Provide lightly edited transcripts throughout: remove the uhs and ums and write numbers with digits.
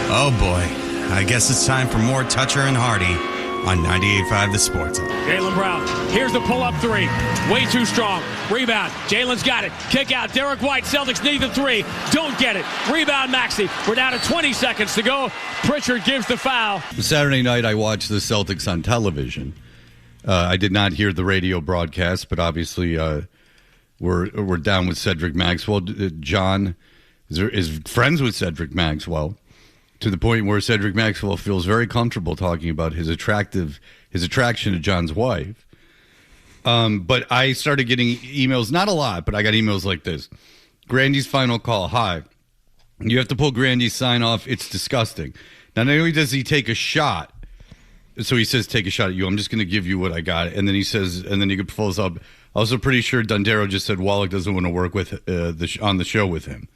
Oh, boy. I guess it's time for more Toucher and Hardy on 98.5 The Sports. Jaylen Brown. Here's the pull-up three. Way too strong. Rebound. Jalen's got it. Kick out. Derek White. Celtics need the three. Don't get it. Rebound, Maxey. We're down to 20 seconds to go. Pritchard gives the foul. Saturday night, I watched the Celtics on television. I did not hear the radio broadcast, but obviously we're down with Cedric Maxwell. John is friends with Cedric Maxwell to the point where Cedric Maxwell feels very comfortable talking about his attraction to John's wife. But I started getting emails, not a lot, but I got emails like this. Grandy's final call. Hi. You have to pull Grandy's sign off. It's disgusting. Now, not only does he take a shot, so he says, take a shot at you. I'm just going to give you what I got. And then he says, and then he follows up. Also pretty sure Dondero just said Wallach doesn't want to work with on the show with him.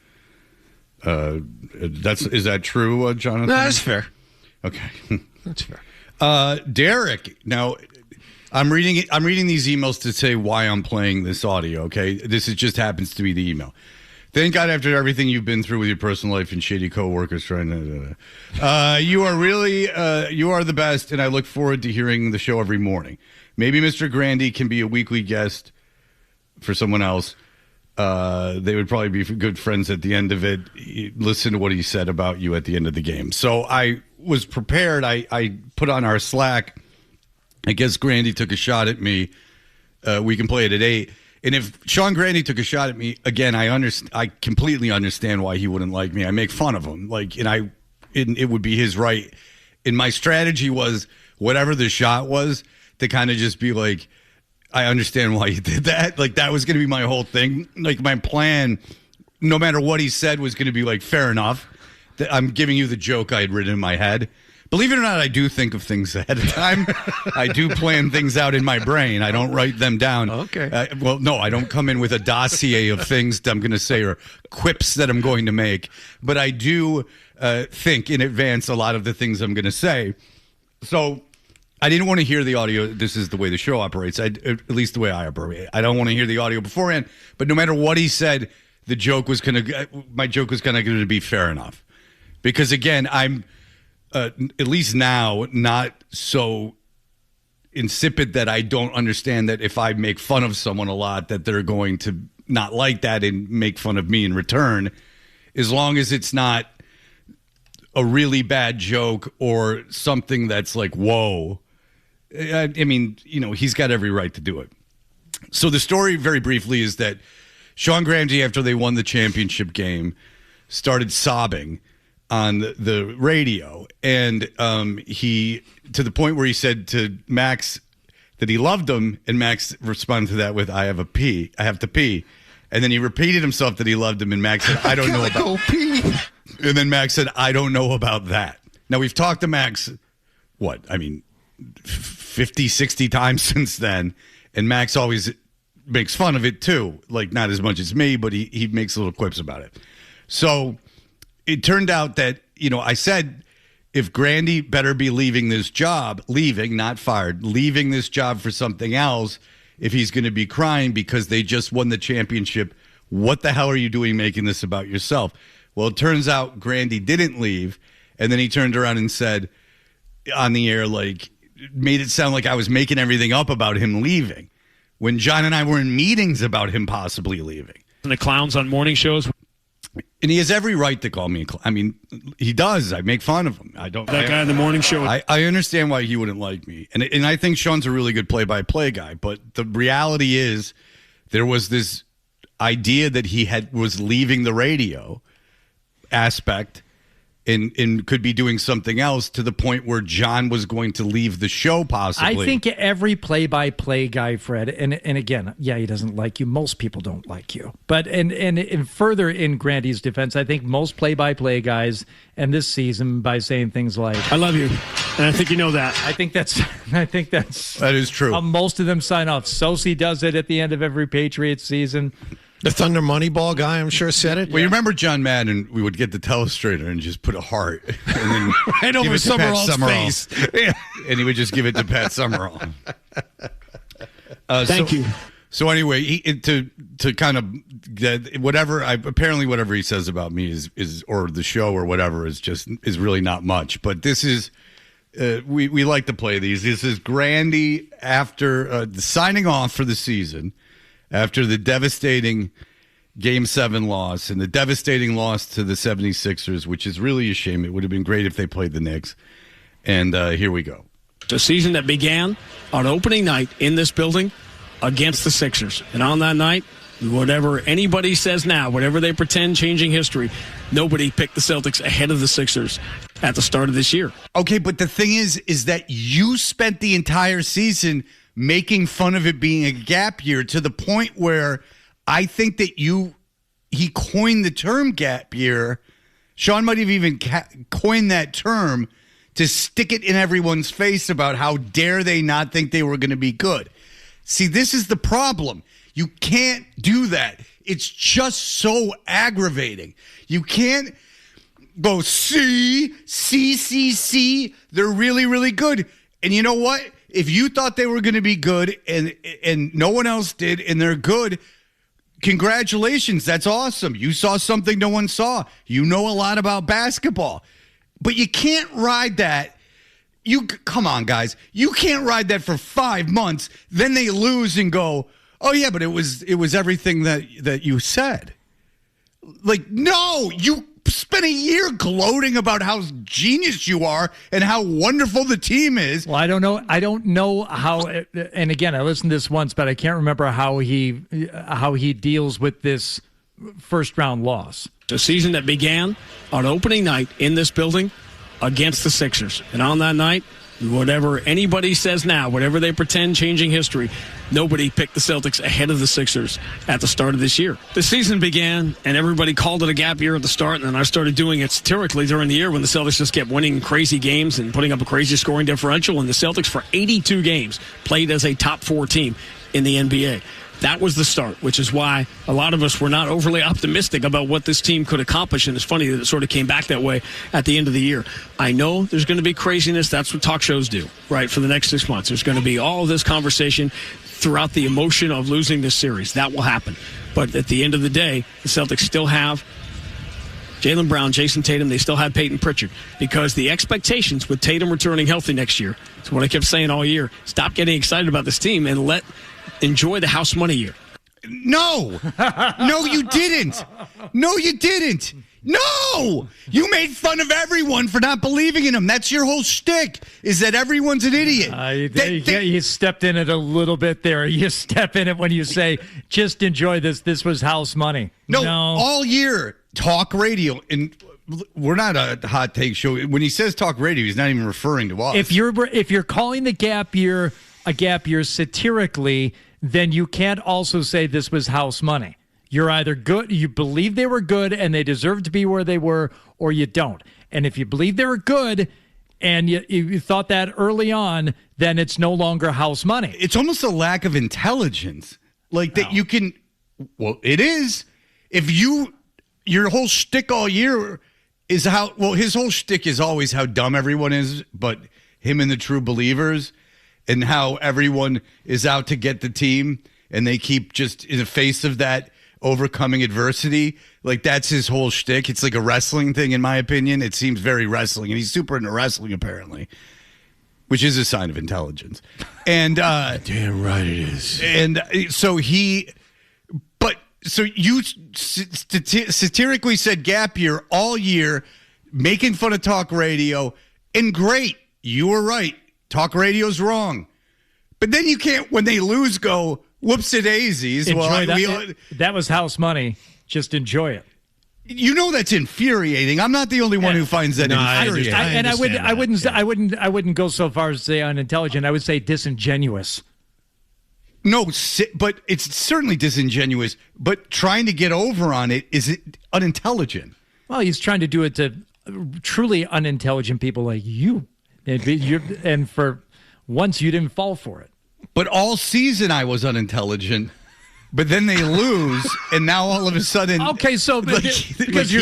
Is that true, Jonathan? No, that's fair. Okay. That's fair. Derek, now I'm reading these emails to say why I'm playing this audio, okay? Just happens to be the email. Thank God after everything you've been through with your personal life and shady coworkers trying to... you are really... you are the best, and I look forward to hearing the show every morning. Maybe Mr. Grande can be a weekly guest for someone else. They would probably be good friends at the end of it. Listen to what he said about you at the end of the game. So I was prepared. I put on our Slack. I guess Grande took a shot at me. We can play it at 8. And if Sean Grande took a shot at me, again, I completely understand why he wouldn't like me. I make fun of him. It would be his right. And my strategy was, whatever the shot was, to kind of just be like, I understand why you did that. Like, that was going to be my whole thing. Like, my plan, no matter what he said, was going to be like, fair enough. I'm giving you the joke I had written in my head. Believe it or not, I do think of things ahead of time. I do plan things out in my brain. I don't write them down. Okay. Well, no, I don't come in with a dossier of things that I'm going to say or quips that I'm going to make. But I do think in advance a lot of the things I'm going to say. So I didn't want to hear the audio. This is the way the show operates, at least the way I operate. I don't want to hear the audio beforehand. But no matter what he said, my joke was kind of going to be fair enough. Because, again, I'm... at least now, not so insipid that I don't understand that if I make fun of someone a lot, that they're going to not like that and make fun of me in return, as long as it's not a really bad joke or something that's like, whoa. I mean, he's got every right to do it. So the story, very briefly, is that Sean Grande, after they won the championship game, started sobbing on the radio, and he, to the point where he said to Max that he loved him, and Max responded to that with, I have to pee. And then he repeated himself that he loved him, and Max said, I don't know about... Go pee. And then Max said, I don't know about that. Now, we've talked to Max, 50, 60 times since then, and Max always makes fun of it too. Like, not as much as me, but he makes little quips about it. So it turned out that, I said, if Grande better be leaving this job, not fired, leaving this job for something else, if he's going to be crying because they just won the championship, what the hell are you doing making this about yourself? Well, it turns out Grande didn't leave, and then he turned around and said on the air, made it sound like I was making everything up about him leaving, when John and I were in meetings about him possibly leaving. And the clowns on morning shows. And he has every right to call me he does. I make fun of him. That guy on the morning show. I understand why he wouldn't like me. And I think Sean's a really good play-by-play guy. But the reality is there was this idea that he was leaving the radio aspect and could be doing something else, to the point where John was going to leave the show possibly. I think every play-by-play guy, Fred, and again, yeah, he doesn't like you. Most people don't like you. But and further in Grande's defense, I think most play-by-play guys end this season by saying things like, I love you. And I think you know that. I think that's that is true. Most of them sign off. Sosi does it at the end of every Patriots season. The Thunder Moneyball guy, I'm sure, said it. Well, you remember John Madden? We would get the telestrator and just put a heart and then right over Summerall's face. And he would just give it to Pat Summerall. Thank you. So anyway, to kind of apparently whatever he says about me is or the show or whatever is really not much. But this is we like to play these. This is Grande after signing off for the season after the devastating Game 7 loss and the devastating loss to the 76ers, which is really a shame. It would have been great if they played the Knicks. And here we go. A season that began on opening night in this building against the Sixers. And on that night, whatever anybody says now, whatever they pretend changing history, nobody picked the Celtics ahead of the Sixers at the start of this year. Okay, but the thing is that you spent the entire season making fun of it being a gap year to the point where I think that he coined the term gap year. Sean might have even coined that term to stick it in everyone's face about how dare they not think they were going to be good. See, this is the problem. You can't do that. It's just so aggravating. You can't go, see, they're really, really good. And you know what? If you thought they were going to be good and no one else did and they're good, congratulations. That's awesome. You saw something no one saw. You know a lot about basketball. But you can't ride that. Come on, guys. You can't ride that for 5 months. Then they lose and go, oh, yeah, but it was everything that you said. Like, no, you spent a year gloating about how genius you are and how wonderful the team is. Well, I don't know how. And again, I listened to this once, but I can't remember how he deals with this first round loss. A season that began on opening night in this building against the Sixers. And on that night, whatever anybody says now, whatever they pretend changing history, nobody picked the Celtics ahead of the Sixers at the start of this year. The season began, and everybody called it a gap year at the start, and then I started doing it satirically during the year when the Celtics just kept winning crazy games and putting up a crazy scoring differential, and the Celtics for 82 games played as a top 4 team in the NBA. That was the start, which is why a lot of us were not overly optimistic about what this team could accomplish, and it's funny that it sort of came back that way at the end of the year. I know there's going to be craziness. That's what talk shows do, right, for the next 6 months. There's going to be all of this conversation throughout the emotion of losing this series. That will happen. But at the end of the day, the Celtics still have Jaylen Brown, Jason Tatum. They still have Peyton Pritchard, because the expectations with Tatum returning healthy next year, it's what I kept saying all year, stop getting excited about this team and enjoy the house money year. No, you didn't. No, you didn't. No, you made fun of everyone for not believing in him. That's your whole shtick, is that everyone's an idiot. You stepped in it a little bit there. You step in it when you say, just enjoy this. This was house money. No, all year, talk radio, and we're not a hot take show. When he says talk radio, he's not even referring to us. If you're calling the gap year a gap year satirically, then you can't also say this was house money. You're either good, you believe they were good and they deserve to be where they were, or you don't. And if you believe they were good and you thought that early on, then it's no longer house money. It's almost a lack of intelligence. Like that you can, well, it is. If your whole shtick all year is his whole shtick is always how dumb everyone is, but him and the true believers, and how everyone is out to get the team, and they keep just in the face of that overcoming adversity. Like, that's his whole shtick. It's like a wrestling thing, in my opinion. It seems very wrestling, and he's super into wrestling, apparently, which is a sign of intelligence. And damn right it is. And so you satirically said gap year all year, making fun of talk radio, and great, you were right. Talk radio's wrong. But then you can't, when they lose, go, whoops-a-daisies. That was house money. Just enjoy it. You know that's infuriating. I'm not the only one who finds that infuriating. I wouldn't go so far as to say unintelligent. I would say disingenuous. No, but it's certainly disingenuous. But trying to get over on it is unintelligent. Well, he's trying to do it to truly unintelligent people like you. And for once, you didn't fall for it. But all season I was unintelligent. But then they lose, and now all of a sudden... Okay, so because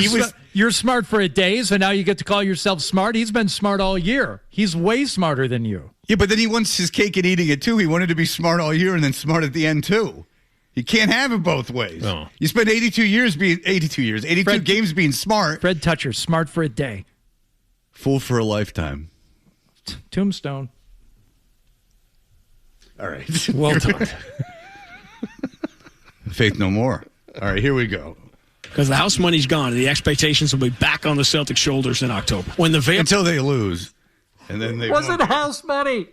you're smart for a day, so now you get to call yourself smart. He's been smart all year. He's way smarter than you. Yeah, but then he wants his cake and eating it, too. He wanted to be smart all year and then smart at the end, too. You can't have it both ways. No. You spend 82 games being smart. Fred Toucher, smart for a day. Fool for a lifetime. Tombstone. All right. Well done. Faith no more. All right, here we go. Because the house money's gone, and the expectations will be back on the Celtics' shoulders in October. When the veil Until they lose. And then they Wasn't house money.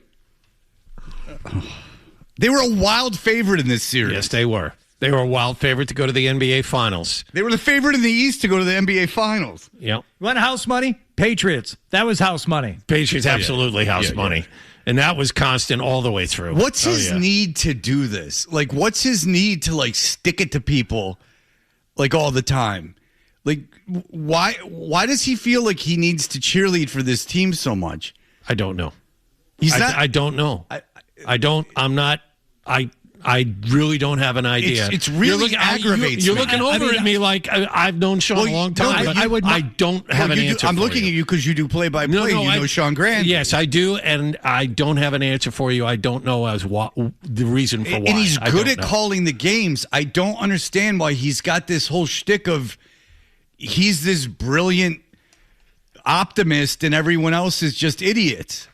They were a wild favorite in this series. Yes, they were. They were a wild favorite to go to the NBA Finals. They were the favorite in the East to go to the NBA Finals. Yep. Want house money? Patriots. That was house money. Patriots absolutely house money. Yeah. And that was constant all the way through. What's his need to do this? Like, what's his need to, like, stick it to people, like, all the time? Like, why does he feel like he needs to cheerlead for this team so much? I don't know. I don't know. I really don't have an idea. It's really aggravates You're me. looking over at me like I've known Sean a long time. No, but I don't have an answer. I'm looking for at you because you do play-by-play. No, you know Sean Grande. Yes, I do, and I don't have an answer for you. I don't know the reason for why. And he's good at calling the games. I don't understand why he's got this whole shtick of he's this brilliant optimist and everyone else is just idiots.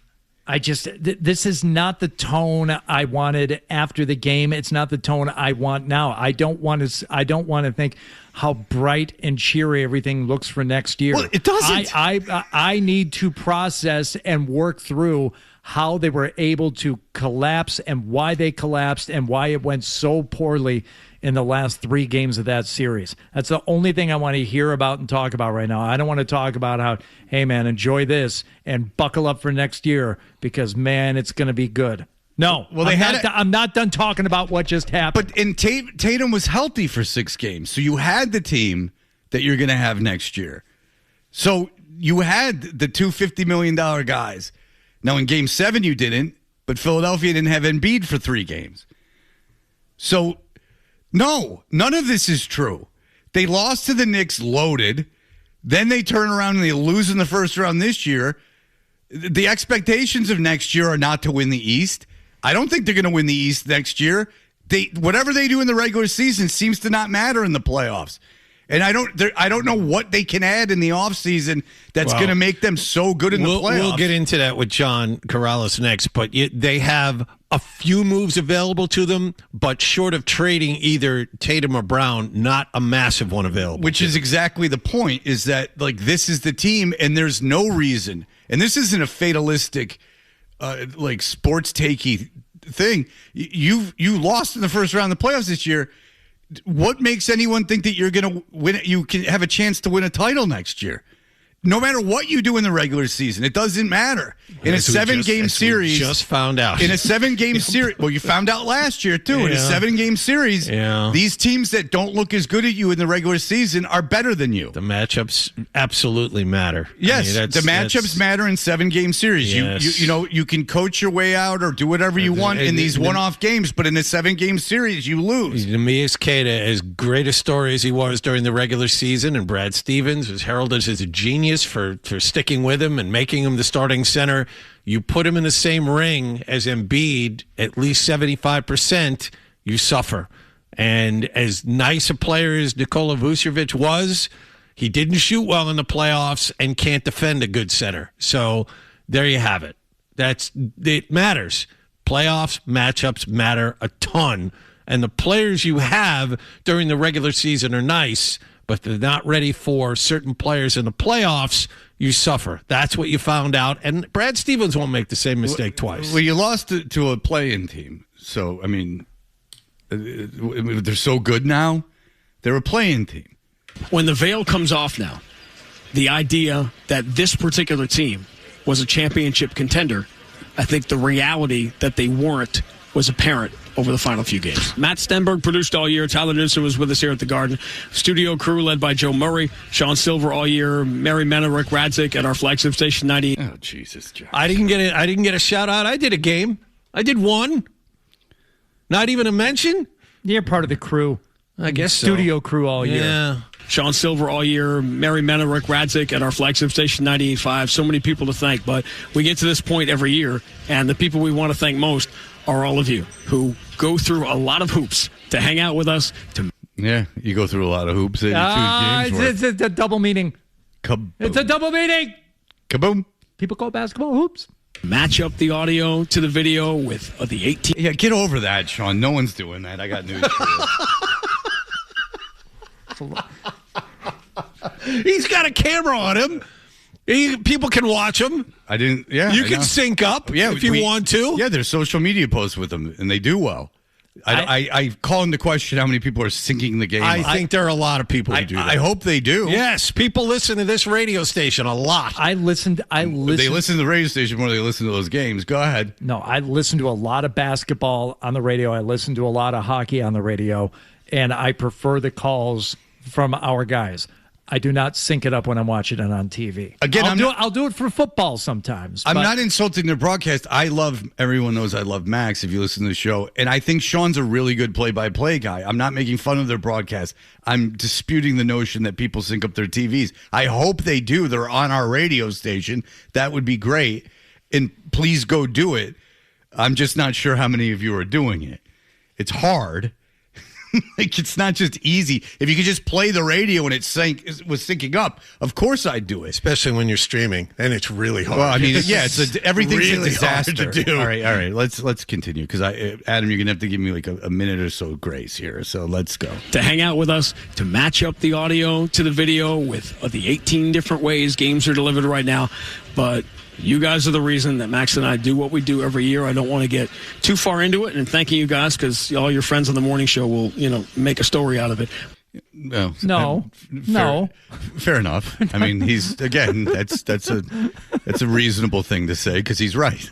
This is not the tone I wanted after the game. It's not the tone I want now. I don't want to think how bright and cheery everything looks for next year. Well, it doesn't. I need to process and work through how they were able to collapse and why they collapsed and why it went so poorly in the last 3 games of that series. That's the only thing I want to hear about and talk about right now. I don't want to talk about how, hey, man, enjoy this and buckle up for next year because, man, it's going to be good. No, well, I'm not done talking about what just happened. But and Tatum was healthy for 6 games, so you had the team that you're going to have next year. So you had the 2 $50 million guys. Now, in Game 7, you didn't, but Philadelphia didn't have Embiid for 3 games. So, no, none of this is true. They lost to the Knicks loaded. Then they turn around and they lose in the first round this year. The expectations of next year are not to win the East. I don't think they're going to win the East next year. Whatever they do in the regular season seems to not matter in the playoffs. And I don't know what they can add in the offseason that's going to make them so good in the playoffs. We'll get into that with John Karalis next, but they have a few moves available to them, but short of trading either Tatum or Brown, not a massive one available. Which is exactly the point, is that like this is the team and there's no reason. And this isn't a fatalistic like sports takey thing. You lost in the first round of the playoffs this year. What makes anyone think that you're going to win? You can have a chance to win a title next year. No matter what you do in the regular season, it doesn't matter. In a 7-game series, just found out. In a 7-game series, well, you found out last year too. In a 7-game series, these teams that don't look as good at you in the regular season are better than you. The matchups absolutely matter. Yes, the matchups matter in 7-game series. Yes. You can coach your way out or do whatever you want in these one-off games, but in a 7-game series, you lose. Neemias Queta, as great a story as he was during the regular season, and Brad Stevens was heralded as a genius for sticking with him and making him the starting center. You put him in the same ring as Embiid, at least 75%, you suffer. And as nice a player as Nikola Vucevic was, he didn't shoot well in the playoffs and can't defend a good center. So there you have it. It matters. Playoffs, matchups matter a ton. And the players you have during the regular season are nice, but if they're not ready for certain players in the playoffs, you suffer. That's what you found out. And Brad Stevens won't make the same mistake twice. Well, you lost to a play-in team. So, I mean, they're so good now. They're a play-in team. When the veil comes off now, the idea that this particular team was a championship contender, I think the reality that they weren't was apparent over the final few games. Matt Stenberg produced all year. Tyler Newsom was with us here at the Garden. Studio crew led by Joe Murray, Sean Silver all year, Mary Mena, Rick Radzik at our flagship station 90. Oh, Jesus, Josh. I didn't get a shout out. I did a game. I did one. Not even a mention. You're part of the crew. I guess studio crew all year. Yeah. Sean Silver all year, Mary Mena, Rick Radzik at our flagship station 98.5. So many people to thank, but we get to this point every year, and the people we want to thank most are all of you who go through a lot of hoops to hang out with us. Yeah, you go through a lot of hoops. It's a double meaning. Kaboom. It's a double meaning. Kaboom. People call basketball hoops. Match up the audio to the video with the 18. Yeah, get over that, Sean. No one's doing that. I got news for you. He's got a camera on him. People can watch him. I didn't. Yeah, you can sync up if you want to. Yeah, there's social media posts with them, and they do well. I call into question how many people are syncing the game. I think there are a lot of people who do that. I hope they do. Yes, people listen to this radio station a lot. They listen to the radio station more than they listen to those games. Go ahead. No, I listen to a lot of basketball on the radio. I listen to a lot of hockey on the radio, and I prefer the calls from our guys. I do not sync it up when I'm watching it on TV. Again, I'll do it for football sometimes. I'm not insulting their broadcast. Everyone knows I love Max if you listen to the show. And I think Sean's a really good play-by-play guy. I'm not making fun of their broadcast. I'm disputing the notion that people sync up their TVs. I hope they do. They're on our radio station. That would be great. And please go do it. I'm just not sure how many of you are doing it. It's hard. Like, it's not just easy. If you could just play the radio and it was syncing up, of course I'd do it. Especially when you're streaming, and it's really hard. Well, I mean, yeah, everything's really a disaster hard to do. All right. Let's continue because Adam, you're gonna have to give me like a minute or so grace here. So let's go. To hang out with us, to match up the audio to the video with the 18 different ways games are delivered right now, but. You guys are the reason that Max and I do what we do every year. I don't want to get too far into it, and thanking you guys because all your friends on the morning show will, make a story out of it. No. Fair enough. I mean, he's again. That's a reasonable thing to say because he's right.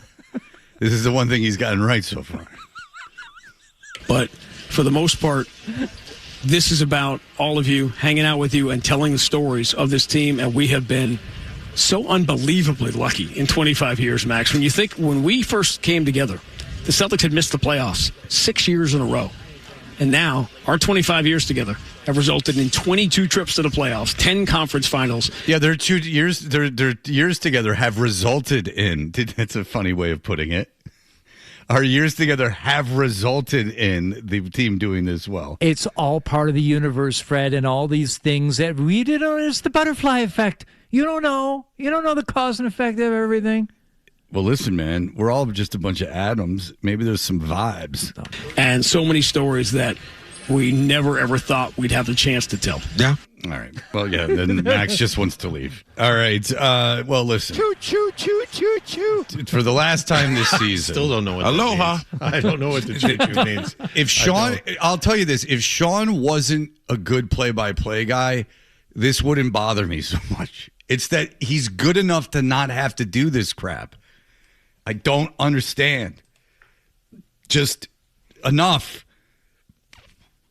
This is the one thing he's gotten right so far. But for the most part, this is about all of you hanging out with you and telling the stories of this team, and we have been so unbelievably lucky in 25 years, Max. When you think when we first came together, the Celtics had missed the playoffs 6 years in a row. And now our 25 years together have resulted in 22 trips to the playoffs, 10 conference finals. Yeah, their 2 years, their years together have resulted in. That's a funny way of putting it. Our years together have resulted in the team doing this well. It's all part of the universe, Fred, and all these things that we didn't know. It's the butterfly effect. You don't know. You don't know the cause and effect of everything. Well, listen, man, we're all just a bunch of atoms. Maybe there's some vibes. And so many stories that we never, ever thought we'd have the chance to tell. Yeah. All right. Well, yeah, then Max just wants to leave. All right. Well, listen. Choo, choo, choo, choo, choo. For the last time this season. Still don't know what Aloha. that means. I don't know what the choo-choo means. If Sean, I'll tell you this. If Sean wasn't a good play-by-play guy, this wouldn't bother me so much. It's that he's good enough to not have to do this crap. I don't understand. Just enough.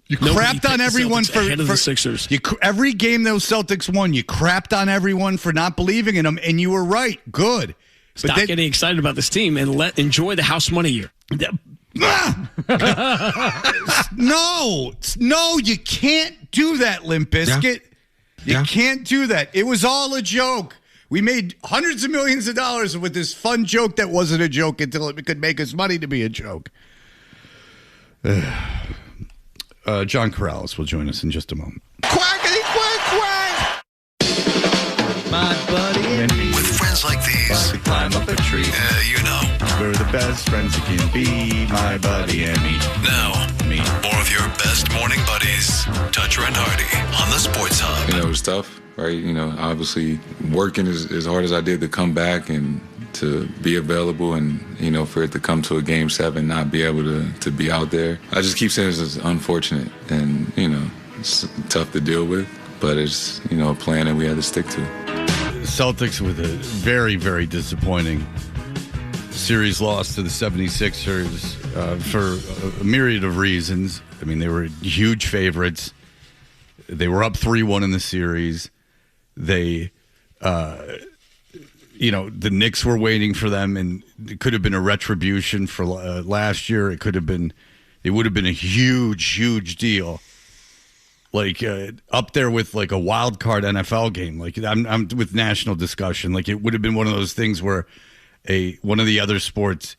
You crapped on everyone for the Sixers. Every game those Celtics won, you crapped on everyone for not believing in them, and you were right. Good. Stop getting excited about this team and enjoy the house money year. No, you can't do that, Limp Bizkit. You can't do that. It was all a joke. We made hundreds of millions of dollars with this fun joke that wasn't a joke until it could make us money to be a joke. John Karalis will join us in just a moment. Quackity quack quack! My buddy. With friends like these, Climb up a tree. you know. We're the best friends you can be, my buddy and me. Now, Me. more of your best morning buddies, Toucher and Hardy, on the Sports Hub. It was tough, right? Obviously working as hard as I did to come back and to be available and, for it to come to a Game 7, not be able to be out there. I just keep saying it's unfortunate and, it's tough to deal with, but it's, a plan that we had to stick to. Celtics with a very, very disappointing series loss to the 76ers for a myriad of reasons. I mean, they were huge favorites. They were up 3-1 in the series. They, the Knicks were waiting for them, and it could have been a retribution for last year. It would have been a huge, huge deal. Like up there with like a wild card NFL game. Like I'm with national discussion. Like it would have been one of those things where one of the other sports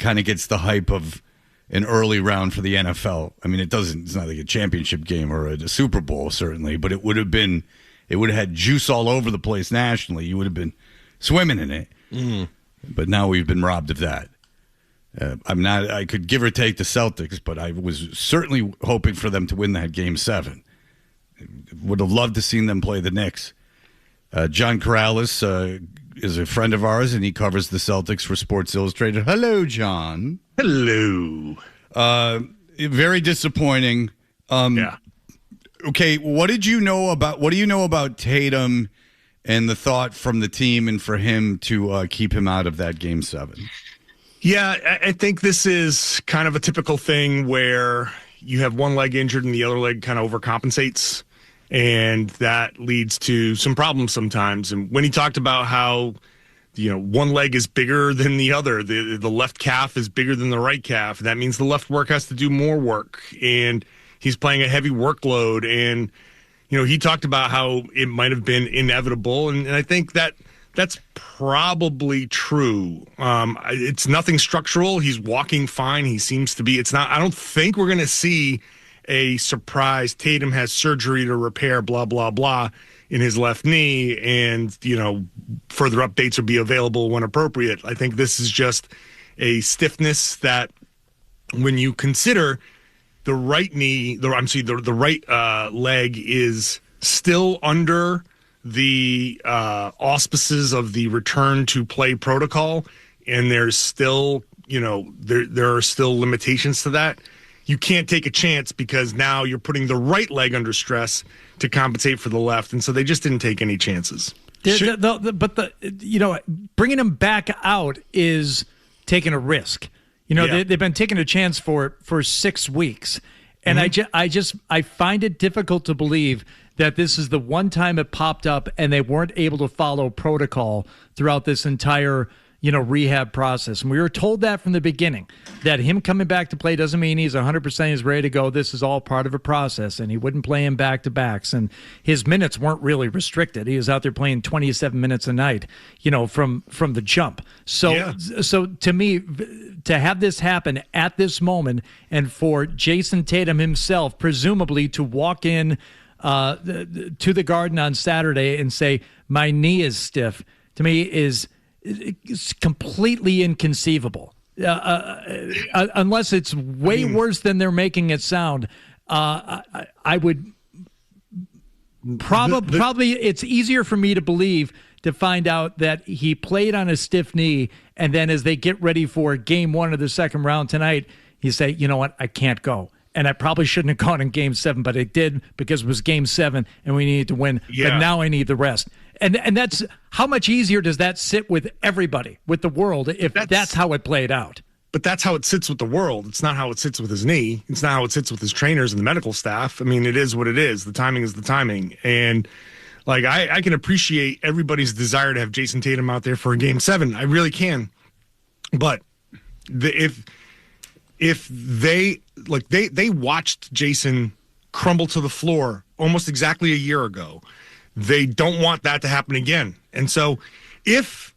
kind of gets the hype of an early round for the NFL. I mean, it's not like a championship game or a Super Bowl, certainly, but it would have had juice all over the place nationally. You would have been swimming in it. But now we've been robbed of that. I could give or take the Celtics, but I was certainly hoping for them to win that Game 7. Would have loved to seen them play the Knicks. John Karalis is a friend of ours, and he covers the Celtics for Sports Illustrated. Hello, John. Hello. Very disappointing. Yeah. Okay, what do you know about Tatum and the thought from the team and for him to keep him out of that Game 7? Yeah, I think this is kind of a typical thing where you have one leg injured and the other leg kind of overcompensates, and that leads to some problems sometimes. And when he talked about how, one leg is bigger than the other, the left calf is bigger than the right calf, that means the left work has to do more work, and he's playing a heavy workload. And he talked about how it might have been inevitable, and I think that's probably true. It's nothing structural. He's walking fine. He seems to be. It's not. I don't think we're going to see a surprise. Tatum has surgery to repair blah blah blah in his left knee, and further updates will be available when appropriate. I think this is just a stiffness that, when you consider the right knee, the right leg is still under the auspices of the return to play protocol, and there's still, there are still limitations to that. You can't take a chance because now you're putting the right leg under stress to compensate for the left, and so they just didn't take any chances. But bringing him back out is taking a risk. They've been taking a chance for 6 weeks. And I find it difficult to believe that this is the one time it popped up and they weren't able to follow protocol throughout this entire, rehab process. And we were told that from the beginning, that him coming back to play doesn't mean he's 100%, he's ready to go. This is all part of a process, and he wouldn't play him back-to-backs. And his minutes weren't really restricted. He was out there playing 27 minutes a night, from the jump. So to me, to have this happen at this moment, and for Jason Tatum himself presumably to walk in to the Garden on Saturday and say, my knee is stiff, to me is completely inconceivable. Unless it's way worse than they're making it sound, I would probably it's easier for me to believe to find out that he played on a stiff knee, and then as they get ready for Game 1 of the second round tonight, you say, you know what, I can't go. And I probably shouldn't have gone in Game 7, but I did because it was Game 7 and we needed to win. Yeah. But now I need the rest. And that's how much easier does that sit with everybody, with the world, if that's how it played out? But that's how it sits with the world. It's not how it sits with his knee. It's not how it sits with his trainers and the medical staff. I mean, it is what it is. The timing is the timing. And I can appreciate everybody's desire to have Jason Tatum out there for a Game 7. I really can. But if they watched Jason crumble to the floor almost exactly a year ago, they don't want that to happen again. And so if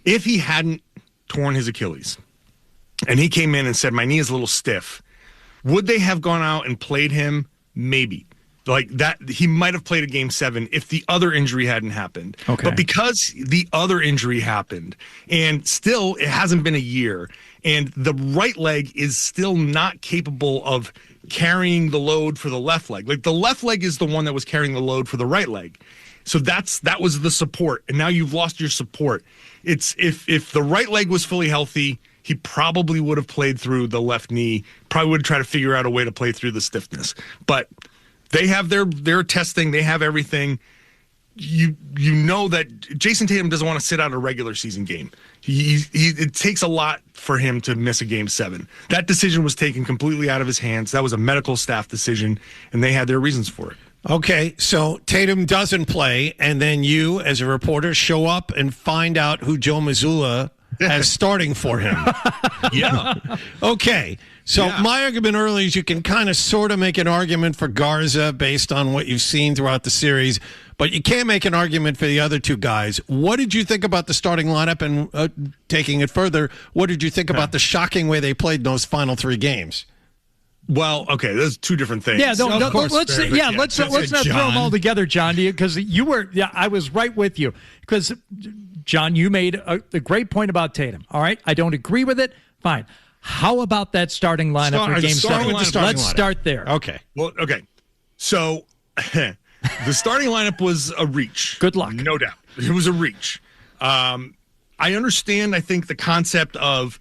he hadn't torn his Achilles and he came in and said, my knee is a little stiff, would they have gone out and played him? Maybe. Like that, he might have played a Game 7 if the other injury hadn't happened. Okay. But because the other injury happened, and still it hasn't been a year, and the right leg is still not capable of carrying the load for the left leg. Like the left leg is the one that was carrying the load for the right leg. So that was the support, and now you've lost your support. It's if the right leg was fully healthy, he probably would have played through the left knee. Probably would have tried to figure out a way to play through the stiffness. But they have their testing. They have everything. You know that Jason Tatum doesn't want to sit out a regular season game. It takes a lot for him to miss a Game 7. That decision was taken completely out of his hands. That was a medical staff decision, and they had their reasons for it. Okay, so Tatum doesn't play, and then you, as a reporter, show up and find out who Joe Mazzulla has starting for him. Yeah. Okay. So my argument earlier is you can kind of sort of make an argument for Garza based on what you've seen throughout the series. but you can't make an argument for the other two guys. What did you think about the starting lineup? And taking it further, what did you think about the shocking way they played those final 3 games? Well, okay, those two different things. Yeah, let's not throw them all together, John, because you were. Yeah, I was right with you. Because John, you made a great point about Tatum. All right, I don't agree with it. Fine. How about that starting lineup for Game 7? Let's start there. Okay. Well, okay. So the starting lineup was a reach. Good luck. No doubt, it was a reach. I understand. I think the concept of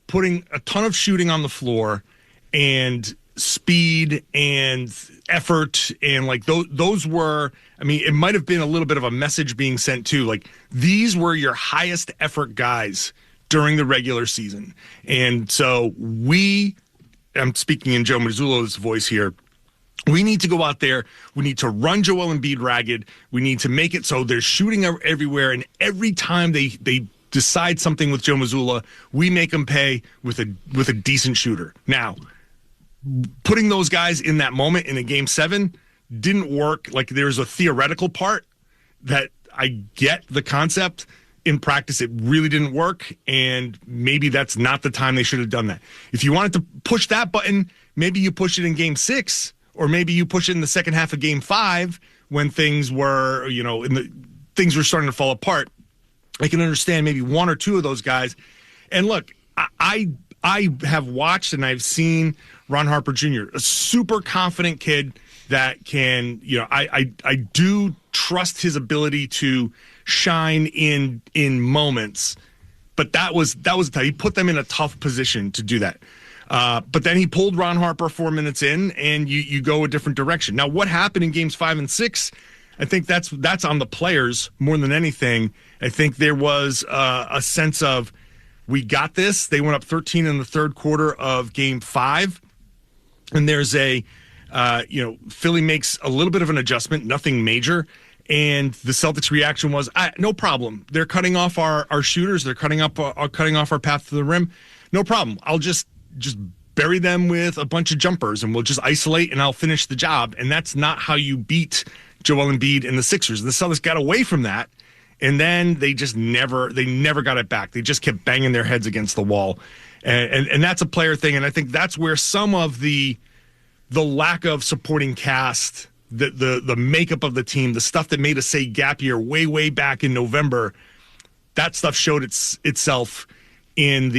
putting a ton of shooting on the floor and speed and effort and like those were, I mean, it might have been a little bit of a message being sent too. Like these were your highest effort guys during the regular season. And so I'm speaking in Joe Mazzulla's voice here. We need to go out there. We need to run Joel Embiid ragged. We need to make it so there's shooting everywhere. And every time they decide something with Joe Mazzulla, we make them pay with a decent shooter. Now, putting those guys in that moment in a Game 7 didn't work. Like there's a theoretical part that I get the concept. In practice, it really didn't work, and maybe that's not the time they should have done that. If you wanted to push that button, maybe you push it in Game 6, or maybe you push it in the second half of Game 5 when things were, things were starting to fall apart. I can understand maybe one or two of those guys. And look, I have watched and I've seen Ron Harper Jr., a super confident kid that can, I do trust his ability to shine in moments, but that was he put them in a tough position to do that. But then he pulled Ron Harper 4 minutes in, and you go a different direction. Now, what happened in Games 5 and 6? I think that's on the players more than anything. I think there was a sense of we got this. They went up 13 in the third quarter of Game 5, and there's Philly makes a little bit of an adjustment, nothing major. And the Celtics' reaction was, no problem. They're cutting off our shooters. They're cutting off our path to the rim. No problem. I'll just bury them with a bunch of jumpers, and we'll just isolate, and I'll finish the job. And that's not how you beat Joel Embiid and the Sixers. The Celtics got away from that, and then they never got it back. They just kept banging their heads against the wall. And that's a player thing. And I think that's where some of the lack of supporting cast, the makeup of the team, the stuff that made us say gap year way back in November, that stuff showed itself in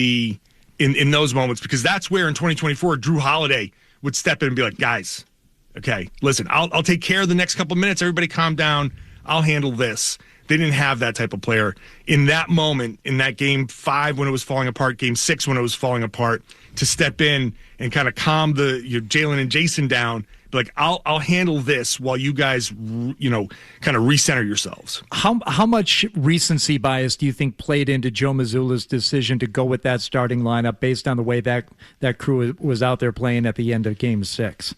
those moments, because that's where in 2024 Drew Holiday would step in and be like, guys, okay, listen, I'll take care of the next couple minutes. Everybody calm down. I'll handle this. They didn't have that type of player in that moment, in that Game 5 when it was falling apart, Game 6 when it was falling apart, to step in and kind of calm Jalen and Jason down. Like, I'll handle this while you guys, kind of recenter yourselves. How much recency bias do you think played into Joe Mazzulla's decision to go with that starting lineup based on the way that crew was out there playing at the end of Game 6?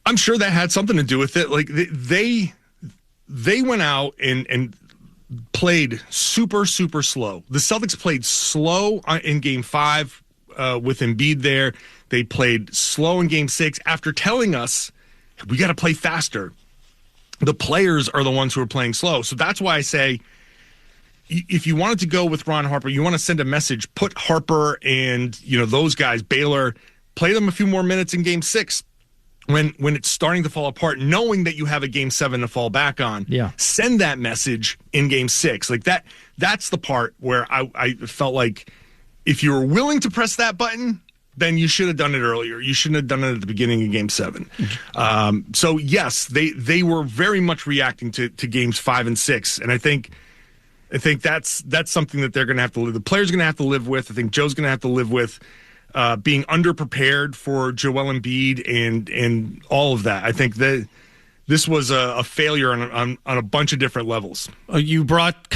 I'm sure that had something to do with it. Like they went out and played super slow. The Celtics played slow in Game 5 with Embiid there. They played slow in Game 6 after telling us we got to play faster. The players are the ones who are playing slow. So that's why I say, if you wanted to go with Ron Harper, you want to send a message, put Harper and those guys, Baylor, play them a few more minutes in Game 6 when it's starting to fall apart, knowing that you have a Game 7 to fall back on. Yeah. Send that message in Game 6. Like that's the part where I felt like if you were willing to press that button, then you should have done it earlier. You shouldn't have done it at the beginning of Game 7. So yes, they were very much reacting to Games 5 and 6, and I think that's something that they're going to have to live. The players are going to have to live with. I think Joe's going to have to live with being underprepared for Joel Embiid and all of that. I think that this was a failure on a bunch of different levels. You brought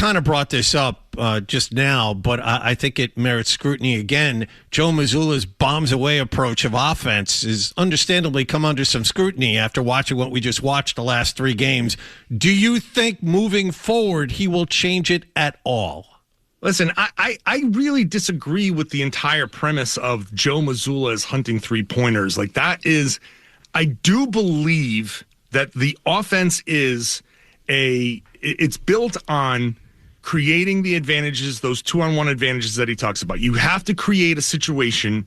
this up just now, but I think it merits scrutiny again. Joe Mazzulla's bombs away approach of offense has understandably come under some scrutiny after watching what we just watched the last 3 games. Do you think moving forward he will change it at all? Listen, I really disagree with the entire premise of Joe Mazzulla is hunting 3-pointers. Like, that is, I do believe that the offense is it's built on creating the advantages, those 2-on-1 advantages that he talks about. You have to create a situation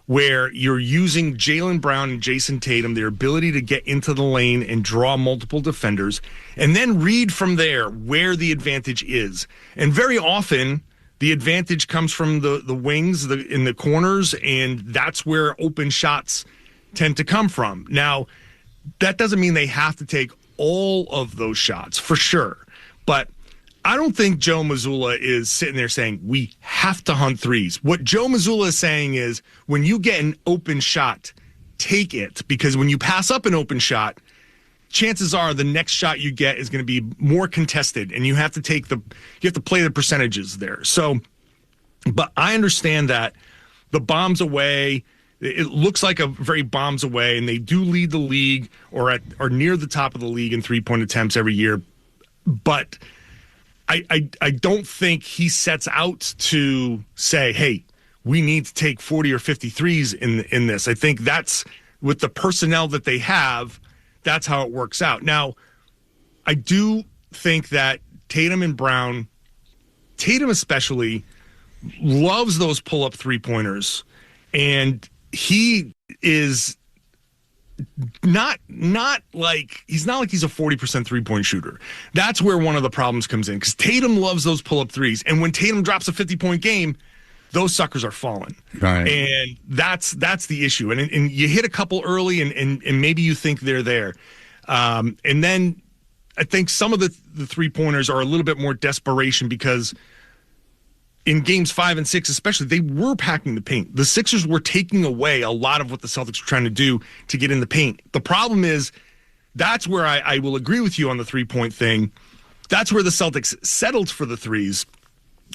where you're using Jaylen Brown and Jason Tatum, their ability to get into the lane and draw multiple defenders, and then read from there where the advantage is. And very often, the advantage comes from the wings, in the corners, and that's where open shots tend to come from. Now, that doesn't mean they have to take all of those shots, for sure. But I don't think Joe Mazzulla is sitting there saying, we have to hunt threes. What Joe Mazzulla is saying is, when you get an open shot, take it. Because when you pass up an open shot, chances are the next shot you get is going to be more contested, and you have to play the percentages there. So, but I understand that the bombs away, it looks like a very bombs away, and they do lead the league or near the top of the league in 3-point attempts every year. But I don't think he sets out to say, hey, we need to take 40 or 53s in this. I think that's, with the personnel that they have, that's how it works out. Now, I do think that Tatum and Brown, Tatum especially, loves those pull-up three-pointers, and he is not like he's a 40% three-point shooter. That's where one of the problems comes in, because Tatum loves those pull-up threes, and when Tatum drops a 50-point game, those suckers are falling. Right. And that's the issue. And you hit a couple early, and maybe you think they're there. And then I think some of the three-pointers are a little bit more desperation, because in games 5 and 6 especially, they were packing the paint. The Sixers were taking away a lot of what the Celtics were trying to do to get in the paint. The problem is, that's where I will agree with you on the three-point thing. That's where the Celtics settled for the threes,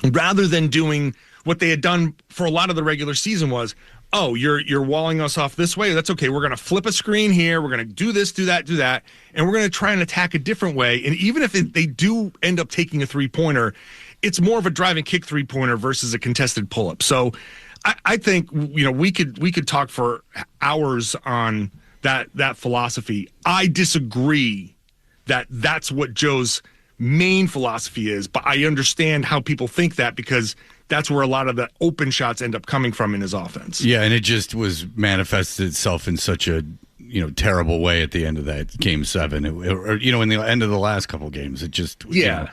rather than doing what they had done for a lot of the regular season was, oh, you're walling us off this way. That's okay. We're going to flip a screen here. We're going to do this, do that, and we're going to try and attack a different way. And even if they do end up taking a three-pointer, it's more of a drive and kick three-pointer versus a contested pull-up. So I think, we could talk for hours on that philosophy. I disagree that that's what Joe's main philosophy is, but I understand how people think that, because that's where a lot of the open shots end up coming from in his offense. Yeah, and it just was manifested itself in such a terrible way at the end of that game 7, or in the end of the last couple games. It just when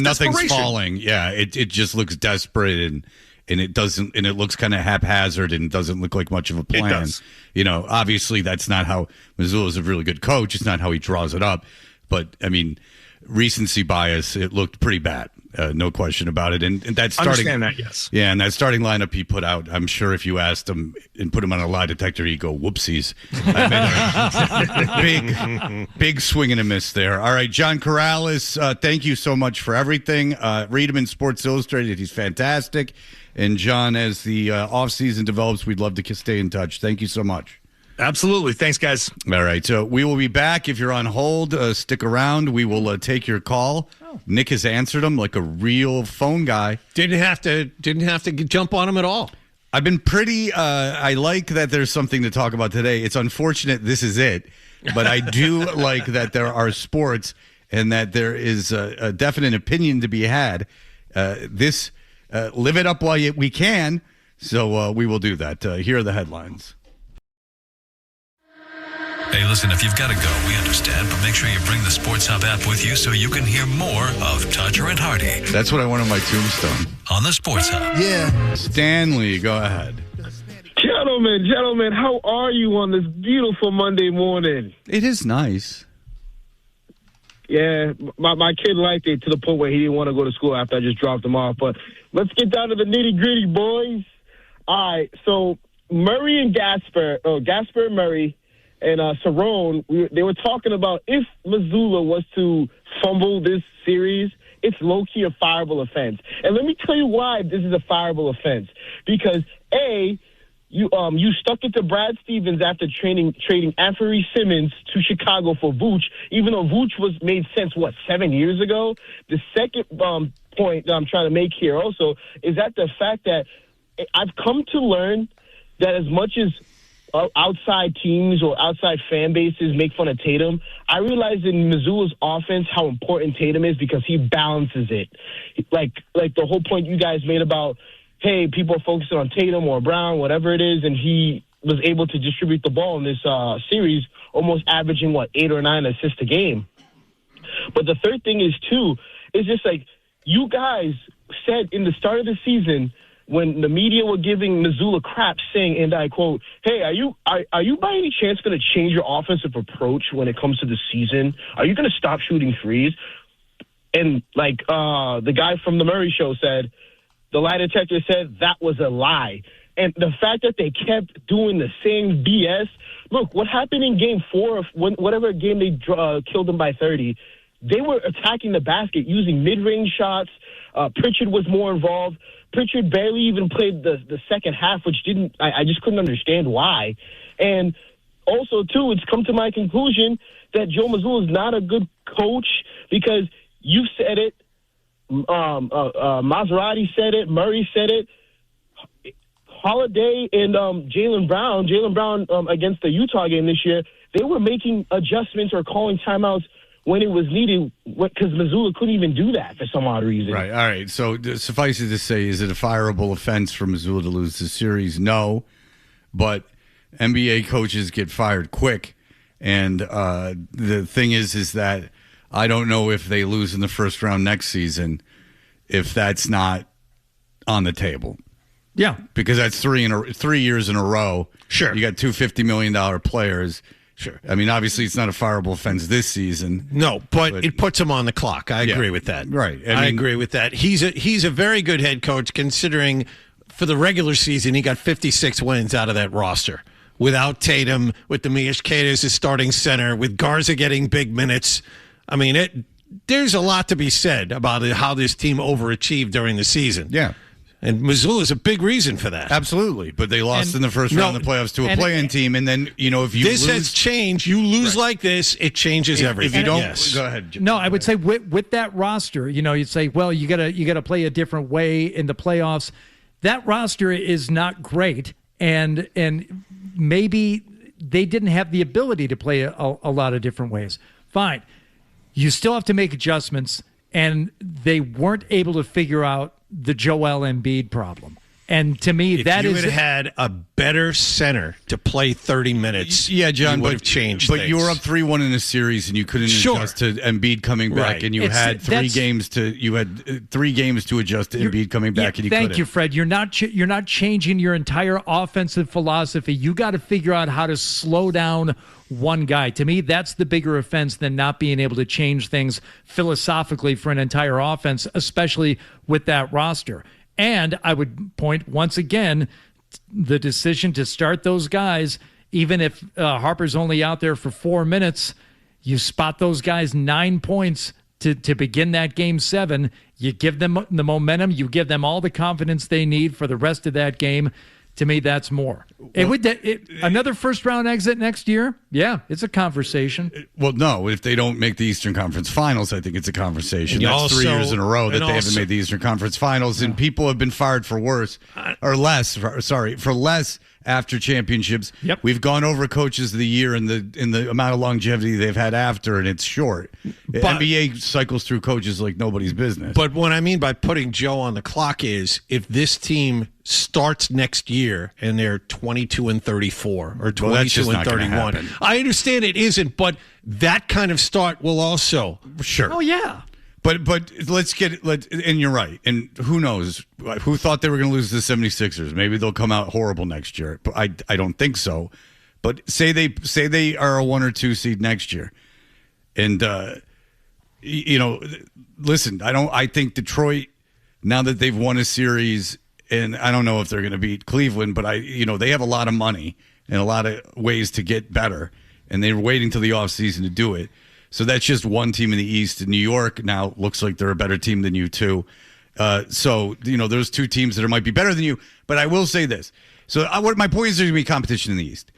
nothing's falling, it just looks desperate, and it doesn't, and it looks kind of haphazard, and doesn't look like much of a plan. Obviously that's not how Mazzulla is a really good coach. It's not how he draws it up, but I mean, recency bias, it looked pretty bad. No question about it. And that starting, understand that, yes. Yeah, and that starting lineup he put out, I'm sure if you asked him and put him on a lie detector, he'd go, whoopsies. Big swing and a miss there. All right, John Karalis, thank you so much for everything. Read him in Sports Illustrated. He's fantastic. And John, as the offseason develops, we'd love to stay in touch. Thank you so much. Absolutely. Thanks, guys. All right. So we will be back. If you're on hold, stick around. We will take your call. Oh. Nick has answered him like a real phone guy. Didn't have to jump on him at all. I've been pretty. I like that there's something to talk about today. It's unfortunate this is it, but I do like that there are sports and that there is a definite opinion to be had. Live it up while we can. So we will do that. Here are the headlines. Hey, listen, if you've got to go, we understand, but make sure you bring the Sports Hub app with you so you can hear more of Todger and Hardy. That's what I want on my tombstone. On the Sports Hub. Yeah. Stanley, go ahead. Gentlemen, how are you on this beautiful Monday morning? It is nice. Yeah, my kid liked it to the point where he didn't want to go to school after I just dropped him off. But let's get down to the nitty-gritty, boys. All right, so Murray and Gasper and Murray, and Cerrone, they were talking about if Mazzulla was to fumble this series, it's low-key a fireable offense. And let me tell you why this is a fireable offense. Because, A, you stuck it to Brad Stevens after trading Anthony Simmons to Chicago for Vooch, even though Vooch made sense, 7 years ago? The second point that I'm trying to make here also is that the fact that I've come to learn that as much as outside teams or outside fan bases make fun of Tatum, I realized in Mazzulla's offense how important Tatum is because he balances it. Like the whole point you guys made about, hey, people are focusing on Tatum or Brown, whatever it is, and he was able to distribute the ball in this series, almost averaging, 8 or 9 assists a game. But the third thing is, too, is just like you guys said in the start of the season when the media were giving Mazzulla crap saying, and I quote, hey, are you by any chance going to change your offensive approach when it comes to the season? Are you going to stop shooting threes? And the guy from the Murray show said, the lie detector said that was a lie. And the fact that they kept doing the same BS, look, what happened in game 4, whatever game they killed them by 30, they were attacking the basket using mid-range shots. Pritchard was more involved. Pritchard barely even played the second half, which I just couldn't understand why. And also, too, it's come to my conclusion that Joe Mazzulla is not a good coach because you said it, Maserati said it, Murray said it, Holiday and Jaylen Brown against the Utah game this year, they were making adjustments or calling timeouts when it was needed because Mazzulla couldn't even do that for some odd reason. Right. All right. So suffice it to say, is it a fireable offense for Mazzulla to lose the series? No. But NBA coaches get fired quick. And the thing is that I don't know if they lose in the first round next season if that's not on the table. Yeah. Because that's 3 years in a row. Sure. You got two $50 million players. Sure. I mean, obviously, it's not a fireable offense this season. No, but it puts him on the clock. I agree with that. Right. I agree with that. He's a very good head coach considering for the regular season he got 56 wins out of that roster. Without Tatum, with Demias Queta as starting center, with Garza getting big minutes. I mean, there's a lot to be said about how this team overachieved during the season. Yeah. And Mazzulla is a big reason for that. Absolutely. But they lost in the first round of the playoffs to a play-in team. And then, if you this has changed. You lose like this, it changes everything. If you don't, go ahead. No, I would say with that roster, you'd say, well, you gotta play a different way in the playoffs. That roster is not great, and maybe they didn't have the ability to play a lot of different ways. Fine. You still have to make adjustments, and they weren't able to figure out the Joel Embiid problem. And to me, if you had had a better center to play 30 minutes, yeah, John, you would have changed But things. you were up 3-1 in a series, and you couldn't adjust to Embiid coming back, Right. and you had 3 games to adjust to Embiid coming back, and you couldn't. Thank you, Fred. You're not changing your entire offensive philosophy. You got to figure out how to slow down one guy. To me, that's the bigger offense than not being able to change things philosophically for an entire offense, especially with that roster. And I would point once again the decision to start those guys, even if Harper's only out there for 4 minutes, you spot those guys 9 points to begin that game 7. You give them the momentum. You give them all the confidence they need for the rest of that game. To me, that's more. Another first-round exit next year? Yeah, it's a conversation. Well, no. If they don't make the Eastern Conference Finals, I think it's a conversation. That's 3 years in a row that they haven't made the Eastern Conference Finals, and people have been fired for worse or less. For less after championships. Yep. We've gone over coaches of the year and the amount of longevity they've had after, and it's short. But NBA cycles through coaches like nobody's business. But what I mean by putting Joe on the clock is if this team starts next year and they're 22-34 or 22-31. I understand it isn't, but that kind of start will also. Sure. Oh, yeah. But and you're right. And who knows? Who thought they were going to lose to the 76ers? Maybe they'll come out horrible next year. But I don't think so. But say they are a 1 or 2 seed next year. And listen, I think Detroit, now that they've won a series, and I don't know if they're going to beat Cleveland, but they have a lot of money and a lot of ways to get better, and they're waiting till the offseason to do it. So that's just one team in the East. New York now looks like they're a better team than you too. So there's 2 teams that might be better than you. But I will say this. So my point is there's going to be competition in the East.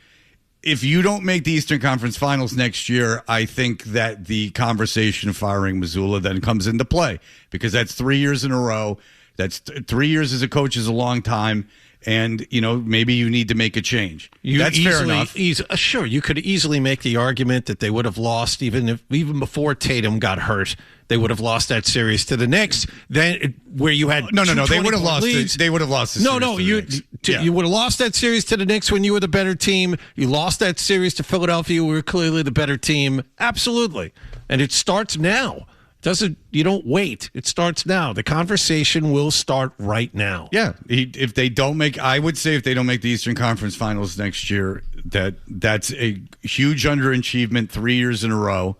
If you don't make the Eastern Conference Finals next year, I think that the conversation of firing Mazzulla then comes into play because that's 3 years in a row. That's 3 years as a coach is a long time. and maybe you need to make a change. That's fair enough. Sure, you could easily make the argument that they would have lost even before Tatum got hurt. They would have lost that series to the Knicks. Then where you had no, they would have lost. They would have lost. The series you would have lost that series to the Knicks when you were the better team. You lost that series to Philadelphia. You were clearly the better team. Absolutely, and it starts now. You don't wait. It starts now. The conversation will start right now. Yeah. If they don't make the Eastern Conference Finals next year, that's a huge underachievement 3 years in a row.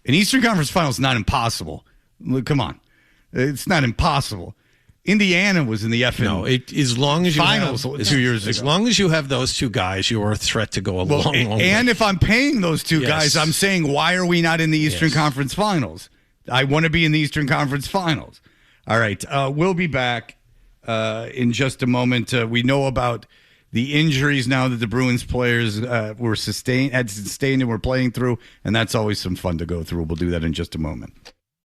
An Eastern Conference Finals is not impossible. Come on. It's not impossible. Indiana was in the as long as you finals 2 years ago. As long as you have those two guys, you are a threat to go a long way. And if I'm paying those two guys, I'm saying, why are we not in the Eastern Conference Finals? I want to be in the Eastern Conference Finals. All right. We'll be back in just a moment. We know about the injuries now that the Bruins players had sustained and were playing through, and that's always some fun to go through. We'll do that in just a moment.